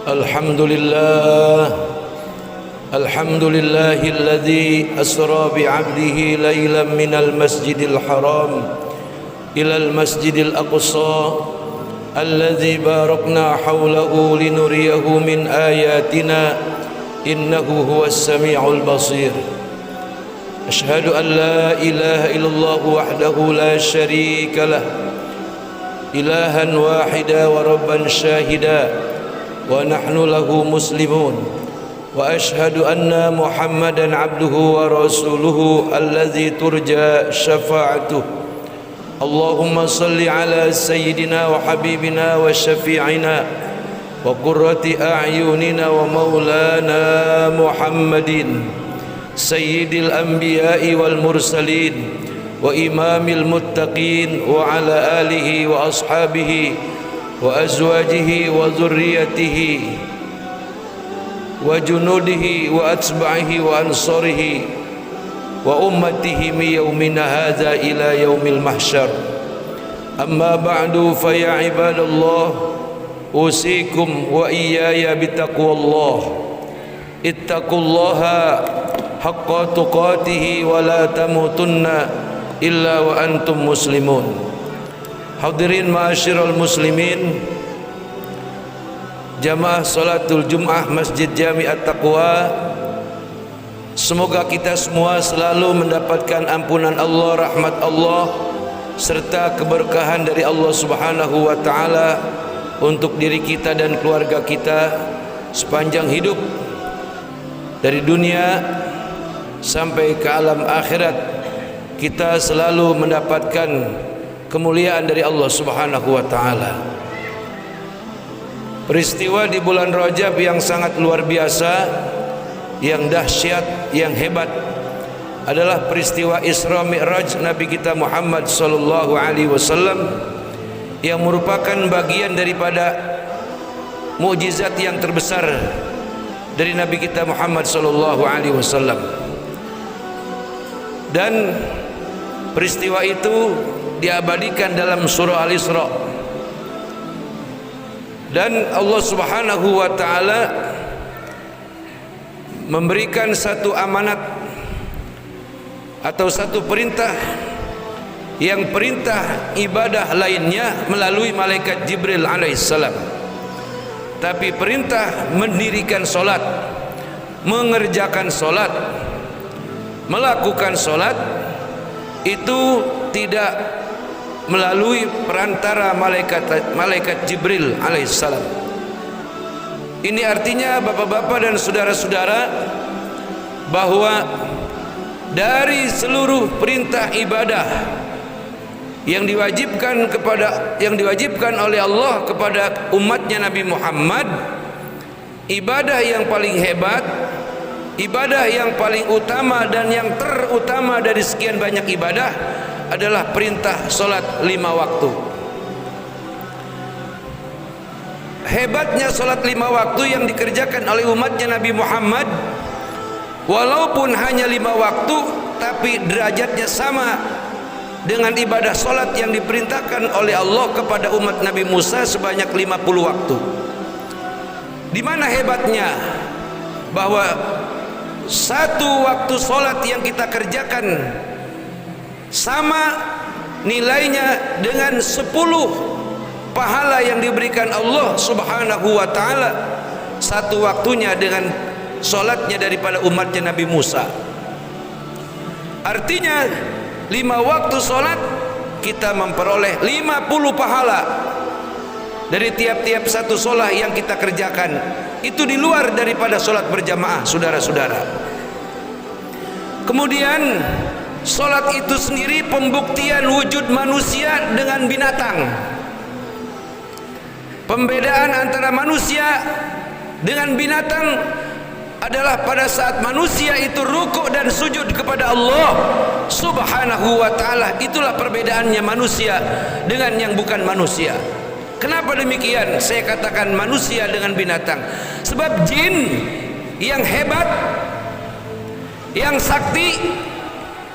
الحمد لله الحمد لله الذي أسرى بعبده ليلا من المسجد الحرام إلى المسجد الأقصى الذي باركنا حوله لنريه من آياتنا إنه هو السميع البصير. أشهد أن لا إله إلا الله وحده لا شريك له إلها واحدا وربا شاهدا ونحن له مسلمون. وأشهد أن محمدا عبده ورسوله الذي ترجى شفاعته. اللهم صل على سيدنا وحبيبنا وشفيعنا وقرة أعيننا ومولانا محمد سيد الأنبياء والمرسلين وإمام المتقين وعلى آله وأصحابه وأزواجه وذريته وجنوده وأتباعه وأنصاره وأمته من يومنا هذا إلى يوم المحشر. أما بعد فيا عباد الله أوصيكم وإياي بتقوى الله. اتقوا الله حق تقاته ولا تموتن إلا وأنتم مسلمون. Hadirin ma'asyiral muslimin, jamaah salatul Jum'ah Masjid Jami At-Taqwa, semoga kita semua selalu mendapatkan ampunan Allah, rahmat Allah serta keberkahan dari Allah Subhanahu wa taala untuk diri kita dan keluarga kita sepanjang hidup, dari dunia sampai ke alam akhirat. Kita selalu mendapatkan kemuliaan dari Allah Subhanahu wa taala. Peristiwa di bulan Rajab yang sangat luar biasa, yang dahsyat, yang hebat adalah peristiwa Isra Mi'raj Nabi kita Muhammad sallallahu alaihi wasallam, yang merupakan bagian daripada mukjizat yang terbesar dari Nabi kita Muhammad sallallahu alaihi wasallam. Dan peristiwa itu diabadikan dalam surah Al-Isra, dan Allah Subhanahu wa taala memberikan satu amanat atau satu perintah, yang perintah ibadah lainnya melalui malaikat Jibril alaihissalam, tapi perintah mendirikan solat, mengerjakan solat, melakukan solat itu tidak melalui perantara malaikat Jibril alaihissalam. Ini artinya bapak-bapak dan saudara-saudara, bahwa dari seluruh perintah ibadah yang diwajibkan oleh Allah kepada umatnya Nabi Muhammad, ibadah yang paling hebat, ibadah yang paling utama dan yang terutama dari sekian banyak ibadah adalah perintah solat 5 waktu. Hebatnya solat 5 waktu yang dikerjakan oleh umatnya Nabi Muhammad, walaupun hanya 5 waktu, tapi derajatnya sama dengan ibadah solat yang diperintahkan oleh Allah kepada umat Nabi Musa sebanyak 50 waktu. Di mana hebatnya? Bahwa satu waktu solat yang kita kerjakan sama nilainya dengan 10 pahala yang diberikan Allah Subhanahu wa taala satu waktunya dengan solatnya daripada umatnya Nabi Musa. Artinya 5 waktu solat kita memperoleh 50 pahala dari tiap-tiap satu solat yang kita kerjakan. Itu di luar daripada solat berjamaah, saudara-saudara. Kemudian solat itu sendiri pembuktian wujud manusia dengan binatang. Pembedaan antara manusia dengan binatang adalah pada saat manusia itu rukuk dan sujud kepada Allah Subhanahu wa taala. Itulah perbedaannya manusia dengan yang bukan manusia. Kenapa demikian? Saya katakan manusia dengan binatang. Sebab jin yang hebat, yang sakti,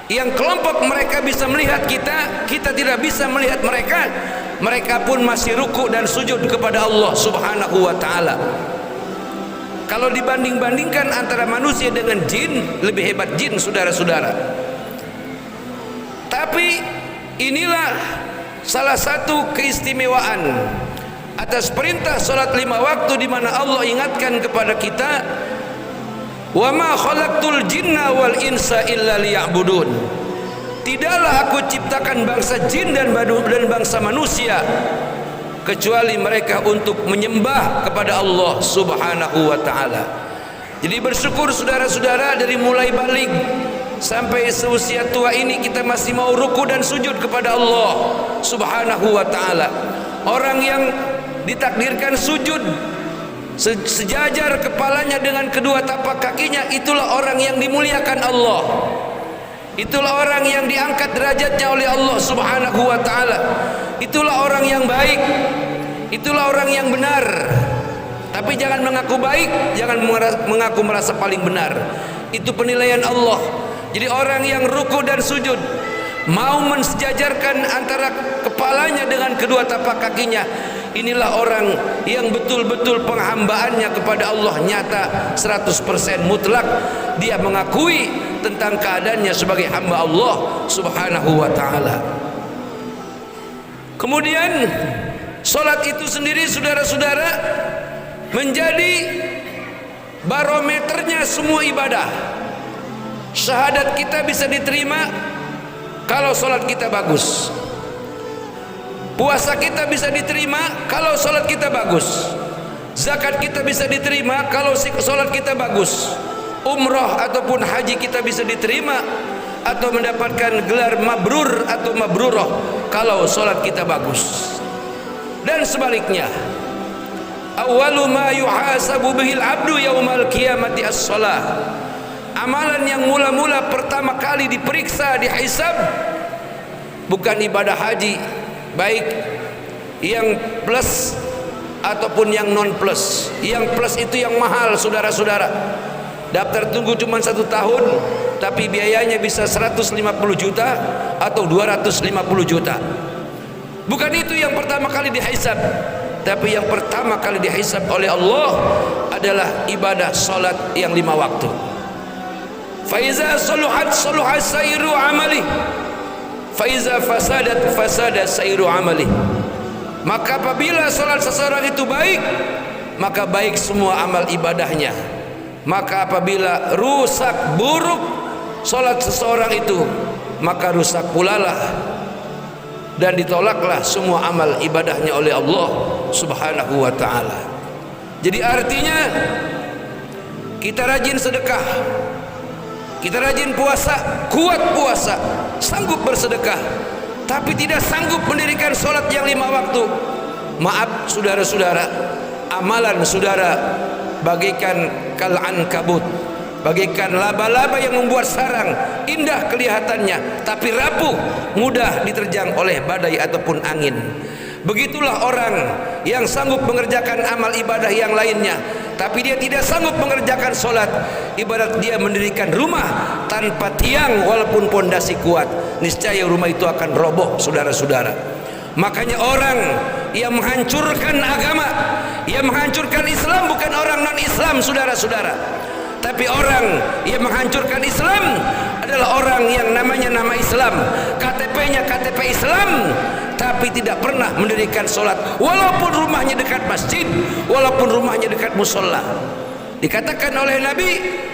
yang kelompok mereka bisa melihat kita, kita tidak bisa melihat mereka. Mereka pun masih rukuk dan sujud kepada Allah Subhanahu wa taala. Kalau dibanding-bandingkan antara manusia dengan jin, lebih hebat jin, saudara-saudara. Tapi inilah salah satu keistimewaan atas perintah salat 5 waktu, di mana Allah ingatkan kepada kita, wa ma khalaqtul jinna wal insa illa liya'budun. Tidaklah aku ciptakan bangsa jin dan bangsa manusia kecuali mereka untuk menyembah kepada Allah Subhanahu wa taala. Jadi bersyukur saudara-saudara, dari mulai balik sampai seusia tua ini kita masih mau ruku dan sujud kepada Allah Subhanahu wa taala. Orang yang ditakdirkan sujud sejajar kepalanya dengan kedua tapak kakinya, itulah orang yang dimuliakan Allah. Itulah orang yang diangkat derajatnya oleh Allah Subhanahu wa taala. Itulah orang yang baik. Itulah orang yang benar. Tapi jangan mengaku baik, jangan mengaku merasa paling benar. Itu penilaian Allah. Jadi orang yang ruku dan sujud mau mensejajarkan antara kepalanya dengan kedua tapak kakinya, inilah orang yang betul-betul penghambaannya kepada Allah nyata 100% mutlak. Dia mengakui tentang keadaannya sebagai hamba Allah Subhanahu wa taala. Kemudian salat itu sendiri, saudara-saudara, menjadi barometernya semua ibadah. Syahadat kita bisa diterima kalau salat kita bagus. Puasa kita bisa diterima kalau salat kita bagus. Zakat kita bisa diterima kalau salat kita bagus. Umrah ataupun haji kita bisa diterima atau mendapatkan gelar mabrur atau mabrurah kalau salat kita bagus. Dan sebaliknya, awwalu ma yuhasabu bihil abdu yaumal qiyamati as-shalah. Amalan yang mula-mula pertama kali diperiksa, dihisab, bukan ibadah haji, baik yang plus ataupun yang non plus. Yang plus itu yang mahal, saudara-saudara. Daftar tunggu cuma 1 tahun, tapi biayanya bisa 150 juta atau 250 juta. Bukan itu yang pertama kali dihisab. Tapi yang pertama kali dihisab oleh Allah adalah ibadah salat yang 5 waktu. Faiza saluhat saluhat sairu amali, faiza fasadat fasada sairu amali. Maka apabila salat seseorang itu baik, maka baik semua amal ibadahnya. Maka apabila rusak, buruk salat seseorang itu, maka rusak pula lah dan ditolaklah semua amal ibadahnya oleh Allah Subhanahu wa taala. Jadi artinya kita rajin sedekah, kita rajin puasa, kuat puasa, sanggup bersedekah, tapi tidak sanggup mendirikan salat yang 5 waktu. Maaf saudara-saudara, amalan saudara bagaikan kal-ankabut, bagaikan laba-laba yang membuat sarang, indah kelihatannya tapi rapuh, mudah diterjang oleh badai ataupun angin. Begitulah orang yang sanggup mengerjakan amal ibadah yang lainnya, tapi dia tidak sanggup mengerjakan solat. Ibarat dia mendirikan rumah tanpa tiang walaupun pondasi kuat, niscaya rumah itu akan roboh, saudara-saudara. Makanya orang yang menghancurkan agama, yang menghancurkan Islam bukan orang non-Islam, saudara-saudara, tapi orang yang menghancurkan Islam adalah orang yang namanya nama Islam, KTP-nya KTP Islam, tapi tidak pernah mendirikan solat walaupun rumahnya dekat masjid, walaupun rumahnya dekat musola. Dikatakan oleh Nabi,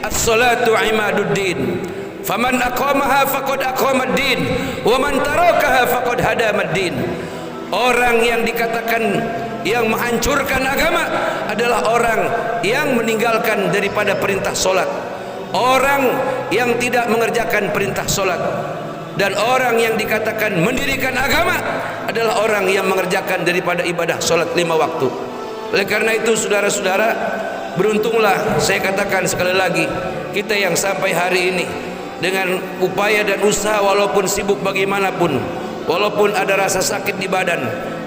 as-salatu imaduddin, faman aqamaha faqad aqamad-din, wa man tarakaha faqad hadamad-din. Orang yang dikatakan yang menghancurkan agama adalah orang yang meninggalkan daripada perintah solat, orang yang tidak mengerjakan perintah solat. Dan orang yang dikatakan mendirikan agama adalah orang yang mengerjakan daripada ibadah solat 5 waktu. Oleh karena itu saudara-saudara, beruntunglah, saya katakan sekali lagi, kita yang sampai hari ini dengan upaya dan usaha, walaupun sibuk bagaimanapun, walaupun ada rasa sakit di badan,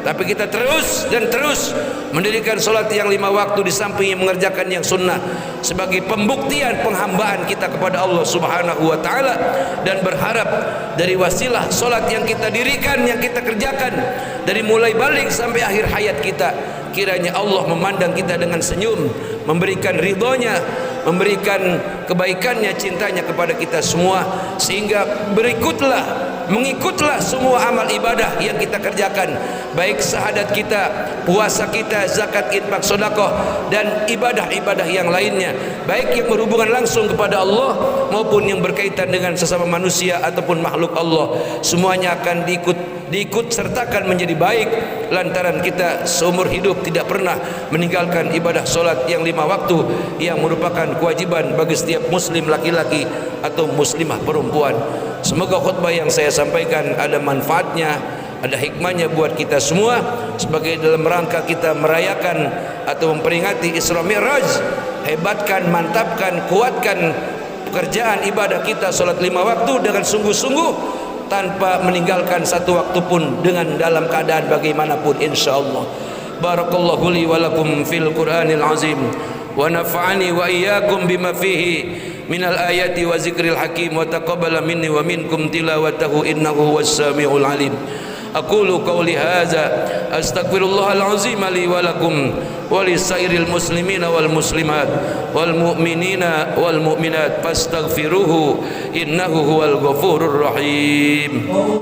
tapi kita terus dan terus mendirikan solat yang 5 waktu di samping mengerjakan yang sunnah sebagai pembuktian penghambaan kita kepada Allah Subhanahu wa taala, dan berharap dari wasilah solat yang kita dirikan, yang kita kerjakan dari mulai balik sampai akhir hayat kita, kiranya Allah memandang kita dengan senyum, memberikan ridhonya, memberikan kebaikannya, cintanya kepada kita semua, sehingga mengikutlah semua amal ibadah yang kita kerjakan, baik syahadat kita, puasa kita, zakat, infak, sedekah, dan ibadah-ibadah yang lainnya, baik yang berhubungan langsung kepada Allah maupun yang berkaitan dengan sesama manusia ataupun makhluk Allah, semuanya akan diikut sertakan menjadi baik lantaran kita seumur hidup tidak pernah meninggalkan ibadah solat yang 5 waktu yang merupakan kewajiban bagi setiap muslim laki-laki atau muslimah perempuan. Semoga khutbah yang saya sampaikan ada manfaatnya, ada hikmahnya buat kita semua sebagai dalam rangka kita merayakan atau memperingati Isra Mi'raj. Hebatkan, mantapkan, kuatkan pekerjaan ibadah kita solat 5 waktu dengan sungguh-sungguh tanpa meninggalkan satu waktu pun, dengan dalam keadaan bagaimanapun insyaallah. Barakallahu li wa lakum fil Qur'anil azim wa nafa'ani wa iyyakum bima fihi minal ayati wa zikril hakim wa taqabbala minni wa minkum tilawatahu innahu huwas samiul alim. Aqulu qawli hadza astaghfirullahal azim li wa lakum wa lisairil muslimina wal muslimat wal mu'minina wal mu'minat fastaghfiruhu innahu huwal ghafurur rahim.